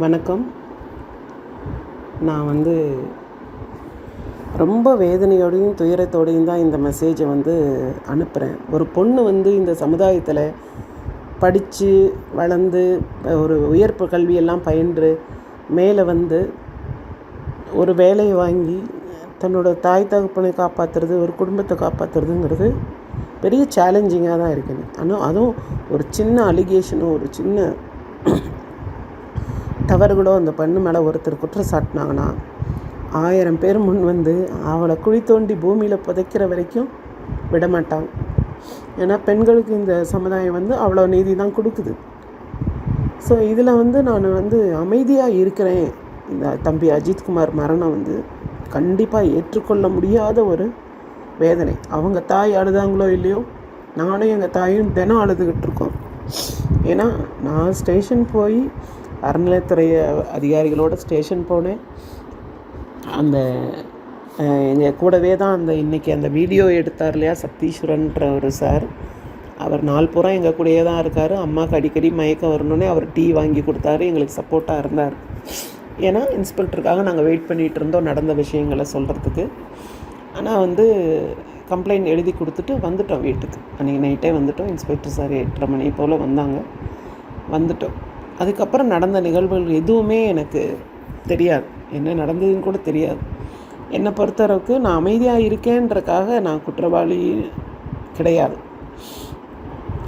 வணக்கம். நான் ரொம்ப வேதனையோடையும் துயரத்தோடையும் தான் இந்த மெசேஜை அனுப்புகிறேன். ஒரு பொண்ணு இந்த சமுதாயத்தில் படித்து வளர்ந்து ஒரு உயர்ப்பு கல்வியெல்லாம் பயின்று மேலே ஒரு வேலையை வாங்கி தன்னோட தாய் தகப்பனை காப்பாற்றுறது, ஒரு குடும்பத்தை காப்பாற்றுறதுங்கிறது பெரிய சேலஞ்சிங்காக தான் இருக்குது. ஆனால் அதுவும் ஒரு சின்ன அலிகேஷனோ ஒரு சின்ன தவறுகளோ அந்த பெண்ணு மேலே ஒருத்தர் குற்றம் சாட்டினாங்கன்னா 1000 பேர் முன் அவளை குழி தோண்டி பூமியில் புதைக்கிற வரைக்கும் விடமாட்டாங்க. ஏன்னா பெண்களுக்கு இந்த சமுதாயம் அவ்வளோ நீதி தான் கொடுக்குது. ஸோ இதில் நான் அமைதியாக இருக்கிறேன். இந்த தம்பி அஜித்குமார் மரணம் கண்டிப்பாக ஏற்றுக்கொள்ள முடியாத ஒரு வேதனை. அவங்க தாய் அழுதாங்களோ இல்லையோ, நானும் எங்கள் தாயும் தினம் அழுதுகிட்டு இருக்கோம். ஏன்னா நான் ஸ்டேஷன் போய் அறநிலையத்துறை அதிகாரிகளோட ஸ்டேஷன் போனேன். எங்கள் கூடவே தான் இன்றைக்கி அந்த வீடியோ எடுத்தார் இல்லையா, சக்தீஸ்வரன்ற ஒரு சார், அவர் நாள் பூரா எங்கள் கூடயே தான் இருக்கார். அம்மாவுக்கு அடிக்கடி மயக்கம் வரணுன்னே அவர் டீ வாங்கி கொடுத்தாரு, எங்களுக்கு சப்போர்ட்டாக இருந்தார். ஏன்னா இன்ஸ்பெக்டருக்காக நாங்கள் வெயிட் பண்ணிகிட்டு இருந்தோம் நடந்த விஷயங்களை சொல்கிறதுக்கு. ஆனால் கம்ப்ளைண்ட் எழுதி கொடுத்துட்டு வந்துட்டோம் வீட்டுக்கு. அன்றைக்கி நைட்டே வந்துட்டோம். இன்ஸ்பெக்டர் சார் 8:30 மணி போல் வந்துட்டோம். அதுக்கப்புறம் நடந்த நிகழ்வுகள் எதுவுமே எனக்கு தெரியாது, என்ன நடந்ததுன்னு கூட தெரியாது. என்னை பொறுத்தளவுக்கு நான் அமைதியாக இருக்கேன்றக்காக நான் குற்றவாளி கிடையாது.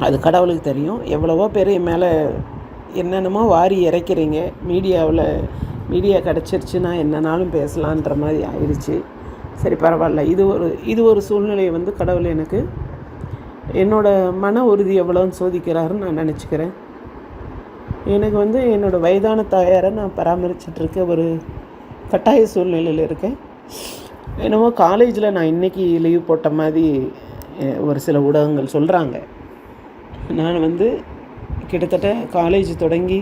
அது கடவுளுக்கு தெரியும். எவ்வளவோ பேர் என் மேலே என்னென்னமோ வாரி இறைக்கிறீங்க. மீடியா கிடச்சிருச்சுன்னா என்னன்னாலும் பேசலான்ற மாதிரி ஆயிடுச்சு. சரி, பரவாயில்ல. இது ஒரு சூழ்நிலையை கடவுள் எனக்கு என்னோடய மன உறுதி எவ்வளோன்னு சோதிக்கிறாருன்னு நான் நினச்சிக்கிறேன். எனக்கு என்னோடய வயதான தாயாரை நான் பராமரிச்சிட்ருக்க ஒரு கட்டாய சூழ்நிலையில் இருக்கேன். என்னமோ காலேஜில் நான் இன்றைக்கி லீவ் போட்ட மாதிரி ஒரு சில ஊடகங்கள் சொல்கிறாங்க. நான் கிட்டத்தட்ட காலேஜ் தொடங்கி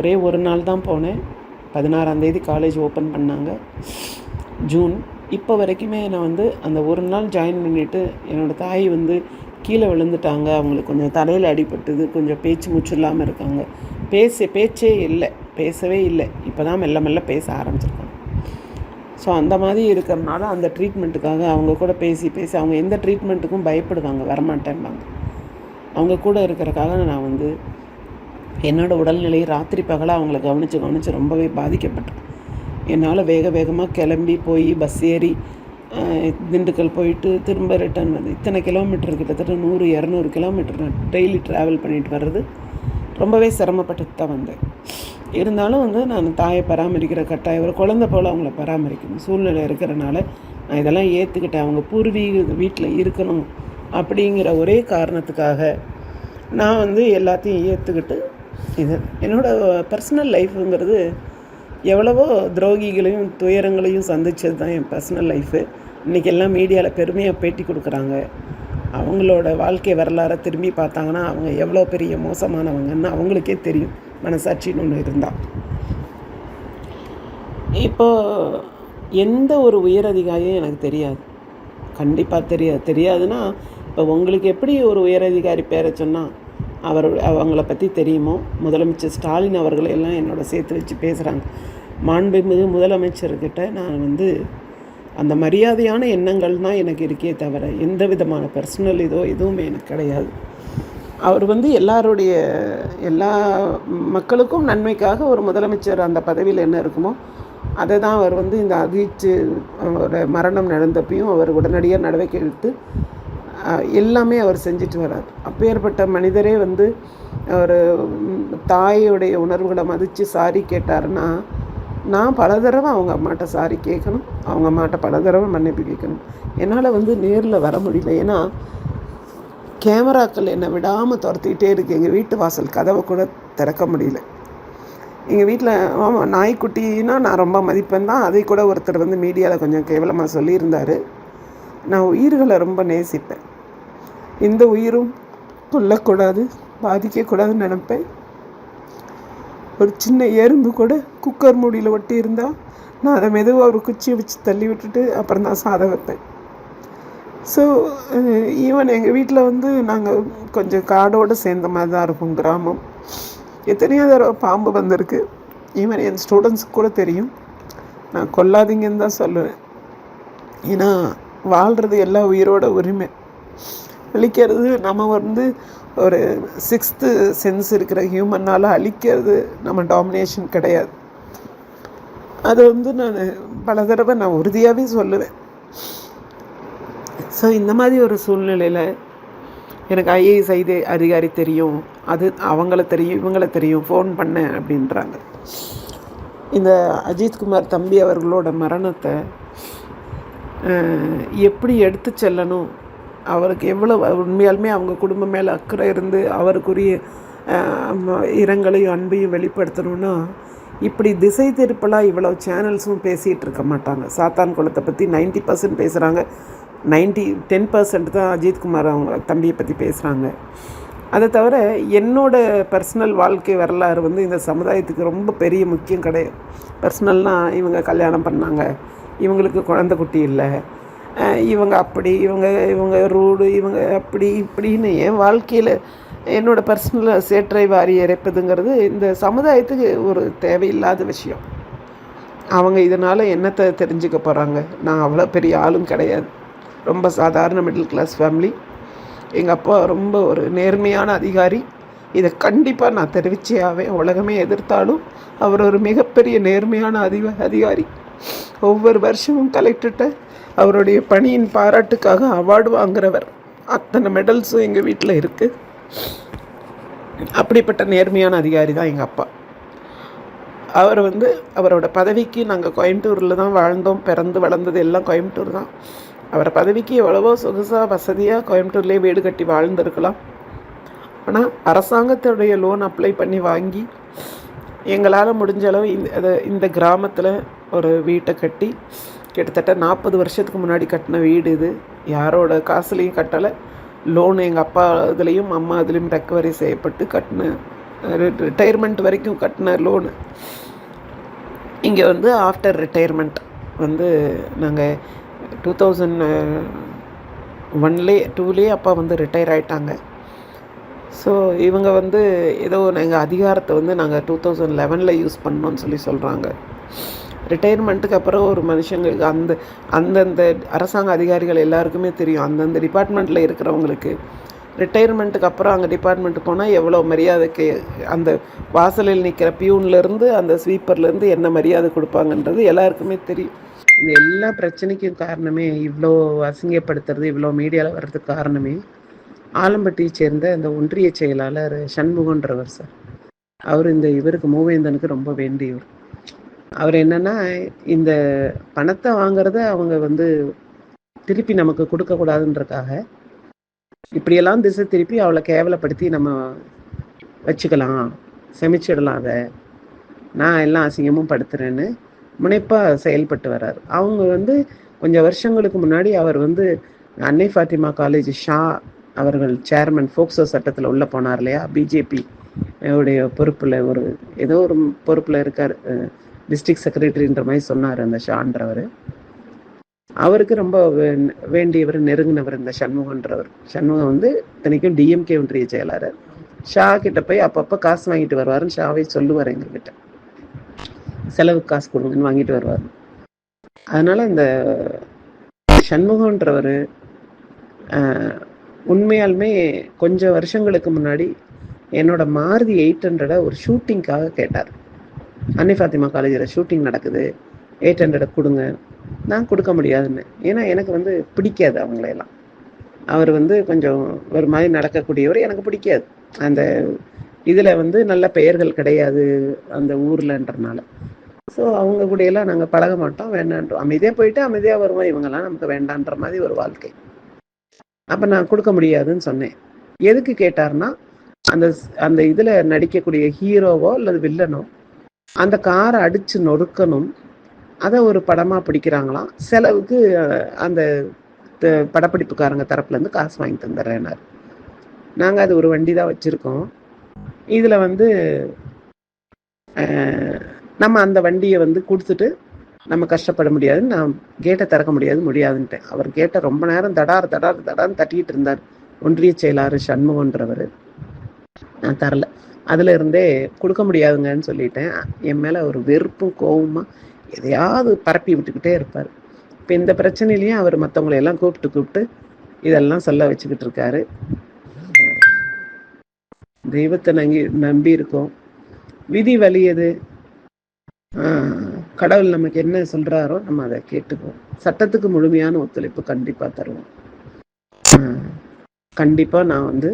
ஒரே ஒரு நாள் தான் போனேன். 16ஆம் தேதி காலேஜ் ஓப்பன் பண்ணாங்க, ஜூன். இப்போ வரைக்குமே நான் அந்த ஒரு நாள் ஜாயின் பண்ணிவிட்டு என்னோடய தாய் கீழே விழுந்துட்டாங்க. அவங்களுக்கு கொஞ்சம் தலையில் அடிபட்டுது, கொஞ்சம் பேச்சு மூச்சு இல்லாமல் இருக்காங்க. பேச்சே இல்லை, பேசவே இல்லை. இப்போ தான் மெல்ல பேச ஆரம்பிச்சிருக்காங்க. ஸோ அந்த மாதிரி இருக்கிறனால அந்த ட்ரீட்மெண்ட்டுக்காக அவங்க கூட பேசி அவங்க எந்த ட்ரீட்மெண்ட்டுக்கும் பயப்படுவாங்க, வரமாட்டேன்பாங்க. அவங்க கூட இருக்கிறக்காக நான் என்னோடய உடல்நிலையை ராத்திரி பகலாக அவங்கள கவனித்து ரொம்பவே பாதிக்கப்பட்டேன். என்னால் வேகமாக கிளம்பி போய் பஸ் ஏறி திண்டுக்கல் போயிட்டு திரும்ப ரிட்டர்ன் இத்தனை கிலோமீட்டர், கிட்டத்தட்ட 100-200 கிலோமீட்டர் நான் டெய்லி ட்ராவல் பண்ணிட்டு வர்றது ரொம்பவே சிரமப்பட்டு தான் வந்தேன். இருந்தாலும் நான் தாயை பராமரிக்கிற கட்டாயம், ஒரு குழந்தை போல் அவங்கள பராமரிக்கணும் சூழ்நிலை இருக்கிறனால நான் இதெல்லாம் ஏற்றுக்கிட்டேன். அவங்க பூர்வீக வீட்டில் இருக்கணும் அப்படிங்கிற ஒரே காரணத்துக்காக நான் எல்லாத்தையும் ஏற்றுக்கிட்டு இது என்னோடய பர்சனல் லைஃபுங்கிறது எவ்வளவோ துரோகிகளையும் துயரங்களையும் சந்தித்தது தான் என் பர்சனல் லைஃபு. இன்றைக்கி எல்லாம் மீடியாவில் பெருமையாக பேட்டி கொடுக்குறாங்க. அவங்களோட வாழ்க்கை வரலாறை திரும்பி பார்த்தாங்கன்னா அவங்க எவ்வளோ பெரிய மோசமானவங்கன்னு அவங்களுக்கே தெரியும், மனசாட்சின்னு ஒன்று இருந்தால். இப்போது எந்த ஒரு உயர் அதிகாரியும் எனக்கு தெரியாது, கண்டிப்பாக தெரியாதுன்னா இப்போ உங்களுக்கு எப்படி ஒரு உயரதிகாரி பேரை சொன்னால் அவங்கள பற்றி தெரியுமோ, முதலமைச்சர் ஸ்டாலின் அவர்களையெல்லாம் என்னோட சேர்த்து வச்சு பேசுகிறாங்க. மாண்புமிகு முதலமைச்சர்கிட்ட நான் அந்த மரியாதையான எண்ணங்கள் தான் எனக்கு இருக்கே தவிர எந்த விதமான பர்சனல் எதுவுமே எனக்கு கிடையாது. அவர் எல்லா மக்களுக்கும் நன்மைக்காக ஒரு முதலமைச்சர் அந்த பதவியில் என்ன இருக்குமோ அதை தான் அவர் இந்த அஜித் மரணம் நடந்தப்பையும் அவர் உடனடியாக நடவடிக்கை எடுத்து எல்லாமே அவர் செஞ்சுட்டு வர்றார். அப்பேற்பட்ட மனிதரே ஒரு தாயோடைய உணர்வுகளை மதித்து சாரி கேட்டாருன்னா நான் பல தடவை அவங்க அம்மாட்ட சாரி கேட்கணும், அவங்க அம்மாட்ட பல தடவை மன்னிப்பு கேட்கணும். என்னால் நேரில் வர முடியல. ஏன்னா கேமராக்கள் என்னை விடாமல் துரத்திக்கிட்டே இருக்குது. எங்கள் வீட்டு வாசல் கதவை கூட திறக்க முடியல. எங்கள் வீட்டில் ஆமாம் நாய்க்குட்டின்னா நான் ரொம்ப மதிப்பேன் தான். அதை கூட ஒருத்தர் மீடியாவில் கொஞ்சம் கேவலமாக சொல்லியிருந்தார். நான் உயிர்களை ரொம்ப நேசிப்பேன். எந்த உயிரும் கொல்லக்கூடாது, பாதிக்கக்கூடாதுன்னு நினைப்பேன். ஒரு சின்ன எறும்பு கூட குக்கர் மூடியில் ஒட்டி இருந்தால் நான் அதை மெதுவாக ஒரு குச்சியை வச்சு தள்ளி விட்டுட்டு அப்புறம் தான் சாதம் வைப்பேன். ஸோ ஈவன் எங்கள் வீட்டில் நாங்கள் கொஞ்சம் காடோடு சேர்ந்த மாதிரி தான் இருக்கும், கிராமம். எத்தனையோ தடவை பாம்பு வந்திருக்கு. ஈவன் என் ஸ்டூடெண்ட்ஸுக்கு கூட தெரியும். நான் கொல்லாதீங்கன்னு தான் சொல்லுவேன். ஏன்னா வாழ்கிறது எல்லா உயிரோட உரிமை. அழிக்கிறது நம்ம வந்து ஒரு 6th சென்ஸ் இருக்கிற ஹியூமனால் அழிக்கிறது நம்ம டாமினேஷன் கிடையாது. அது வந்து நான் பல தடவை நான் உறுதியாகவே சொல்லுவேன். ஸோ இந்த மாதிரி ஒரு சூழ்நிலையில் எனக்கு ஐஏஎஸ் அதிகாரி தெரியும், அது அவங்கள தெரியும், இவங்கள தெரியும், ஃபோன் பண்ணேன் அப்படின்றாங்க. இந்த அஜித்குமார் தம்பி அவர்களோட மரணத்தை எப்படி எடுத்து செல்லணும், அவருக்கு எவ்வளோ உண்மையாலுமே அவங்க குடும்பம் மேலே அக்கறை இருந்து அவருக்குரிய இரங்கலையும் அன்பையும் வெளிப்படுத்தணும்னா இப்படி திசை திருப்பலாக இவ்வளோ சேனல்ஸும் பேசிகிட்டு இருக்க மாட்டாங்க. சாத்தான் குளத்தை பற்றி 90% பேசுகிறாங்க, 10% தான் அஜித்குமார் அவங்க தம்பியை பற்றி பேசுகிறாங்க. அதை தவிர என்னோடய பர்சனல் வாழ்க்கை வரலாறு வந்து இந்த சமுதாயத்துக்கு ரொம்ப பெரிய முக்கியம் கிடையாது. பர்சனல்னால் இவங்க கல்யாணம் பண்ணாங்க, இவங்களுக்கு குழந்தை குட்டி இல்லை, இவங்க அப்படி, இவங்க ரூடு, இவங்க அப்படி இப்படின்னு என் வாழ்க்கையில் என்னோடய பர்சனல் சேற்றை வாரி இறைப்பதுங்கிறது இந்த சமுதாயத்துக்கு ஒரு தேவையில்லாத விஷயம். அவங்க இதனால் என்னத்தை தெரிஞ்சுக்க போகிறாங்க? நான் அவ்வளோ பெரிய ஆளும் கிடையாது, ரொம்ப சாதாரண மிடில் கிளாஸ் ஃபேமிலி. எங்கள் அப்பா ரொம்ப ஒரு நேர்மையான அதிகாரி. இதை கண்டிப்பாக நான் தெரிவிச்சே ஆவேன். உலகமே எதிர்த்தாலும் அவர் ஒரு மிகப்பெரிய நேர்மையான அதிகாரி. ஒவ்வொரு வருஷமும் கலெக்டர்கிட்ட அவருடைய பணியின் பாராட்டுக்காக அவார்டு வாங்குறவர். அத்தனை மெடல்ஸும் எங்கள் வீட்டில் இருக்குது. அப்படிப்பட்ட நேர்மையான அதிகாரி தான் எங்கள் அப்பா. அவர் வந்து அவரோட பதவிக்கு நாங்கள் கோயம்புத்தூரில் தான் வாழ்ந்தோம், பிறந்து வளர்ந்தது எல்லாம் கோயம்புத்தூர் தான். அவர் பதவிக்கு எவ்வளவோ சொகுசாக வசதியாக கோயம்புத்தூர்லேயே வீடு கட்டி வாழ்ந்துருக்கலாம். ஆனால் அரசாங்கத்துடைய லோன் அப்ளை பண்ணி வாங்கி எங்களால் முடிஞ்ச அளவு இந்த கிராமத்தில் ஒரு வீட்டை கட்டி, கிட்டத்தட்ட 40 வருஷத்துக்கு முன்னாடி கட்டின வீடு இது. யாரோட காசுலேயும் கட்டலை, லோன் எங்கள் அப்பா இதுலேயும் அம்மா இதுலேயும் ரெக்கவரி செய்யப்பட்டு கட்டின, ரிட்டையர்மெண்ட் வரைக்கும் கட்டின லோனு. இங்கே வந்து ஆஃப்டர் ரிட்டையர்மெண்ட் வந்து நாங்கள் 2001-2 அப்பா வந்து ரிட்டையர் ஆகிட்டாங்க. ஸோ இவங்க வந்து ஏதோ எங்கள் அதிகாரத்தை வந்து நாங்கள் 2011 யூஸ் பண்ணோன்னு சொல்கிறாங்க. ரிட்டையர்மெண்ட்டுக்கு அப்புறம் ஒரு மனுஷங்களுக்கு அந்தந்த அரசாங்க அதிகாரிகள் எல்லாருக்குமே தெரியும், அந்தந்த டிபார்ட்மெண்ட்டில் இருக்கிறவங்களுக்கு ரிட்டையர்மெண்ட்டுக்கு அப்புறம் அங்கே டிபார்ட்மெண்ட்டு போனால் எவ்வளோ மரியாதைக்கு அந்த வாசலில் நிற்கிற பியூன்லேருந்து அந்த ஸ்வீப்பர்லேருந்து என்ன மரியாதை கொடுப்பாங்கன்றது எல்லாருக்குமே தெரியும். இந்த எல்லா பிரச்சனைக்கும் காரணமே, இவ்வளோ அசிங்கப்படுத்துறது, இவ்வளோ மீடியாவில் வர்றதுக்கு காரணமே ஆலம்பட்டியை சேர்ந்த இந்த ஒன்றிய செயலாளர் சண்முகன்றவர் சார். அவர் இவருக்கு மூவேந்தனுக்கு ரொம்ப வேண்டியவர். அவர் என்னென்னா, இந்த பணத்தை வாங்கிறத அவங்க வந்து திருப்பி நமக்கு கொடுக்கக்கூடாதுன்றக்காக இப்படியெல்லாம் திசை திருப்பி அவளை கேவலப்படுத்தி நம்ம வச்சுக்கலாம், செமிச்சிடலாம், அதை நான் எல்லாம் அசிங்கமும் படுத்துறேன்னு முனைப்பாக செயல்பட்டு வர்றார். அவங்க வந்து கொஞ்சம் வருஷங்களுக்கு முன்னாடி அவர் வந்து அன்னை ஃபாத்திமா காலேஜ் ஷா அவர்கள் சேர்மன் ஃபோக்சோ சட்டத்தில் உள்ளே போனார் இல்லையா, பிஜேபி உடைய பொறுப்பில் ஏதோ ஒரு பொறுப்பில் இருக்கார், டிஸ்ட்ரிக்ட் செக்ரட்டரின்ற மாதிரி சொன்னார் அந்த ஷான்றவர். அவருக்கு ரொம்ப வேண்டியவர், நெருங்கினவர் இந்த சண்முகன்றவர். சண்முகம் வந்து இத்தனைக்கும் டிஎம்கே ஒன்றிய செயலாளர். ஷா கிட்ட போய் அப்பப்போ காசு வாங்கிட்டு வருவாருன்னு ஷாவே சொல்லுவார், எங்ககிட்ட செலவுக்கு காசு கொடுங்கன்னு வாங்கிட்டு வருவார். அதனால இந்த சண்முகன்றவர் உண்மையாலுமே கொஞ்சம் வருஷங்களுக்கு முன்னாடி என்னோட மாருதி 800 ஒரு ஷூட்டிங்காக கேட்டார். அன்னை ஃபாத்திமா காலேஜில் ஷூட்டிங் நடக்குது, 800 கொடுங்க. நான் கொடுக்க முடியாதுன்னு, ஏன்னா எனக்கு வந்து பிடிக்காது அவங்களையெல்லாம். அவர் வந்து கொஞ்சம் ஒரு மாதிரி நடக்கக்கூடியவர், எனக்கு பிடிக்காது. அந்த இதில் வந்து நல்ல பெயர்கள் கிடையாது அந்த ஊர்லன்றனால. ஸோ அவங்க கூடையெல்லாம் நாங்கள் பழக மாட்டோம், வேண்டான்றோம். அமைதியாக போயிட்டு அமைதியாக வருவோம், இவங்கெல்லாம் நமக்கு வேண்டான்ற மாதிரி ஒரு வாழ்க்கை. அப்போ நான் கொடுக்க முடியாதுன்னு சொன்னேன். எதுக்கு கேட்டார்னா, அந்த இதில் நடிக்கக்கூடிய ஹீரோவோ அல்லது வில்லனோ அந்த காரை அடித்து நொறுக்கணும், அதை ஒரு படமாக பிடிக்கிறாங்களாம், செலவுக்கு அந்த படப்பிடிப்புக்காரங்க தரப்புலேருந்து காசு வாங்கி தந்துடுறேன்னாரு. நாங்கள் அது ஒரு வண்டி தான் வச்சுருக்கோம். இதில் வந்து நம்ம அந்த வண்டியை வந்து கொடுத்துட்டு நம்ம கஷ்டப்பட முடியாதுன்னு, நான் கேட்டை திறக்க முடியாதுன்ட்டேன். அவர் கேட்டை ரொம்ப நேரம் தடார்னு தட்டிக்கிட்டு இருந்தார், ஒன்றிய செயலாளர் சண்முகன்றவர். நான் தரல. அதில் இருந்தே கொடுக்க முடியாதுங்கன்னு சொல்லிட்டேன். என் மேலே ஒரு வெறுப்பும் கோவமாக எதையாவது பரப்பி விட்டுக்கிட்டே இருப்பார். இப்போ இந்த பிரச்சனையிலையும் அவர் மற்றவங்களையெல்லாம் கூப்பிட்டு இதெல்லாம் சொல்ல வச்சுக்கிட்டு இருக்காரு. தெய்வத்தை நம்பி இருக்கோம். விதி வலியது. கடவுள் நமக்கு என்ன சொல்றாரோ நம்ம அதை கேட்டுக்குவோம். சட்டத்துக்கு முழுமையான ஒத்துழைப்பு கண்டிப்பா தருவோம். கண்டிப்பா நான்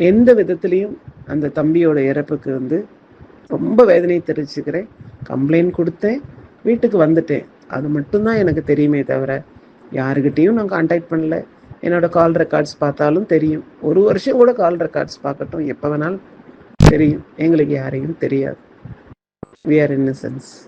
எந்த விதத்திலையும் அந்த தம்பியோட இறப்புக்கு ரொம்ப வேதனை தெரிவிச்சுக்கிறேன். கம்ப்ளைண்ட் கொடுத்தேன், வீட்டுக்கு வந்துட்டேன். அது மட்டும்தான் எனக்கு தெரியுமே தவிர யாருக்கிட்டையும் நான் கான்டாக்ட் பண்ணல. என்னோட கால் ரெக்கார்ட்ஸ் பார்த்தாலும் தெரியும். 1 வருஷம் கூட கால் ரெக்கார்ட்ஸ் பார்க்கட்டும், எப்போ வேணாலும் தெரியும். எங்களுக்கு யாரையும் தெரியாது. We are innocents.